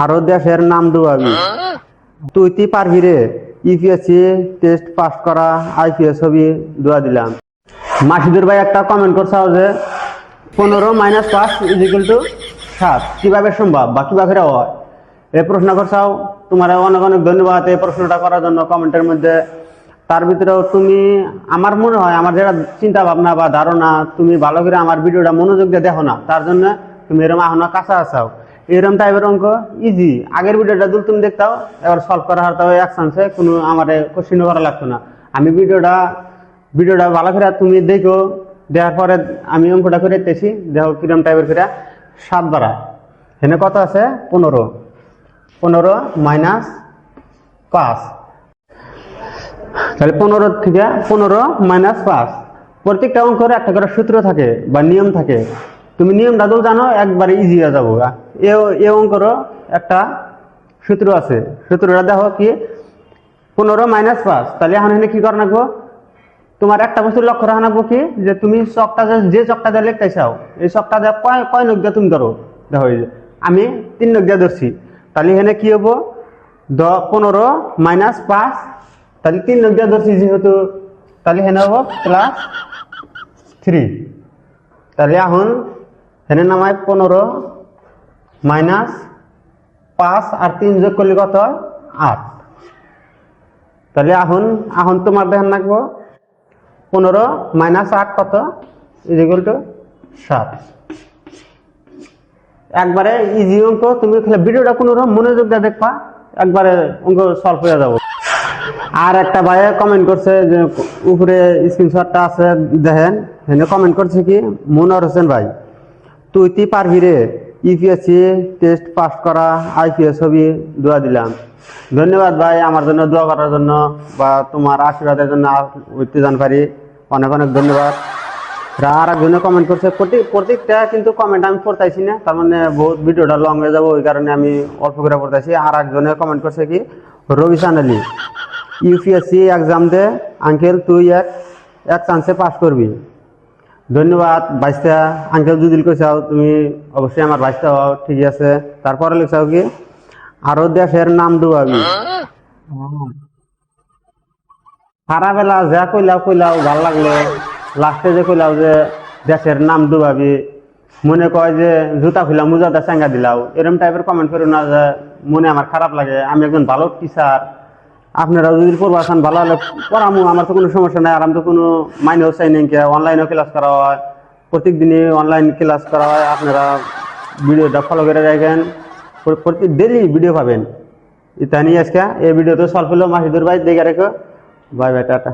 আরো দেশের নাম ডুবাবি, তুই কি পারবি রে? ইউপিএসসি টেস্ট পাস করা আইপিএস হবি, দোয়া দিলাম। মাসিদুর ভাই একটা কমেন্ট করছাও যে 15 - 5 = 7 কিভাবে সম্ভব বা কিভাবে হয় এই প্রশ্ন করছাও। তোমার অনেক অনেক ধন্যবাদ এই প্রশ্নটা করার জন্য কমেন্টের মধ্যে। তার ভিতরেও তুমি, আমার মনে হয় আমার যেটা চিন্তা ভাবনা বা ধারণা, তুমি ভালো করে আমার ভিডিওটা মনোযোগ দিয়ে দেখো না, তার জন্য তুমি এরকম এখনো কাঁচা আসাও। এরকম টাইপের অঙ্ক ইজি, আগের ভিডিওটা যদি তুমি দেখতাও এবার সলভ করা হারতাও এক চান্সে, কোনো আমার কোশ্চিন করা লাগতো না। আমি ভিডিওটা ভালো করে তুমি দেখো, দেখার পরে আমি অঙ্কটা করে দিতেছি, দেখো কিরম টাইপের করে। 7 দ্বারা এখানে কত আছে? 15 - 5, তাহলে 15 থেকে 15 - 5। প্রত্যেকটা অঙ্কের একটা করে সূত্র থাকে বা নিয়ম থাকে, তুমি নিয়মটা তো জানো, একবারে ইজি হয়ে যাবো। এই অঙ্কেরও একটা সূত্র আছে, সূত্রটা দেখো কি 15 - 5। তাহলে এখন এখানে কি করা রাখবো? তোমার একটা বস্তু লক্ষ্য রাখা রাখবো কি, যে তুমি চকটা যে চকটা দিয়ে লিখতে চাও, এই চকটা দিয়ে কয় নখ দিয়ে তুমি ধরো। দেখো আমি 3 নখ দিয়ে ধরছি, তাহলে এখানে কি হবো? 15 - 5, তাহলে 3 নখ দিয়ে ধরছি যেহেতু, তাহলে এখানে হবো +3। তাহলে এখন এখানে নামায় 15 - 5 আর 3 যোগ করলে কত হয়? 8। তাহলে এখন তোমার দেখেন রাখবো 15 - 8 কত? = 7। একবারে ইজি অঙ্ক, তুমি ভিডিওটা কোনো মনোযোগ দিয়ে দেখবা, একবারে অঙ্ক সলভ হয়ে যাবো। আর একটা ভাই কমেন্ট করছে, যে উপরে স্ক্রিনশটটা আছে দেখেন, এখানে কমেন্ট করছে কি, মনোয়ার হোসেন ভাই, তুই কি পারবি রে? ইউপিএসসি টেস্ট পাস করা আইপিএস হবি, দোয়া দিলাম। ধন্যবাদ ভাই আমার জন্য দোয়া করার জন্য বা তোমার আশীর্বাদের জন্য উঠতে জান পারি, অনেক অনেক ধন্যবাদ। আর একজনে কমেন্ট করছে, প্রত্যেকটা কিন্তু কমেন্ট আমি পড়তাইছি না, তার মানে বহুত ভিডিওটা লং হয়ে যাবো, ওই কারণে আমি অল্প করে পড়তাইছি। আর একজনে কমেন্ট করছে কি, রবি চানালি, ইউপিএসসি এক্সাম দে আঙ্কেল, তুই এক চান্সে পাস করবি। ধন্যবাদ বাইশটা আঙ্কেল, যদি কইসাও তুমি অবশ্যই আমার বাইশটা হও, ঠিক আছে। তারপরে লিখছাও কি, আরো দেশের নাম ডুবাবি। সারা বেলা যা কইলাও ভাল লাগলো, লাস্টে যে কইলাও যে দেশের নাম ডুবাবি, মনে কয় যে জুতা খুলা মুজাতে চাঙ্গা দিলাও, এরকম টাইপের কমেন্ট করো না, যে মনে আমার খারাপ লাগে। আমি একজন ভালো টিচার, আপনারাও যদি পড়বাসান ভালো হলে পড়ামো, আমার তো কোনো সমস্যা নাই। আর আমি তো কোনো মাইনেও চাই নাই, অনলাইনেও ক্লাস করা হয়, প্রত্যেক দিনই অনলাইন ক্লাস করা হয়। আপনারা ভিডিওটা ফলো করে রাখেন, প্রত্যেক ডেলি ভিডিও পাবেন। এটা নিয়ে আজকে এই ভিডিওতে সলভ হলো। মাসিদুর ভাই দেখে রেখো, বাই বাই, টাটা।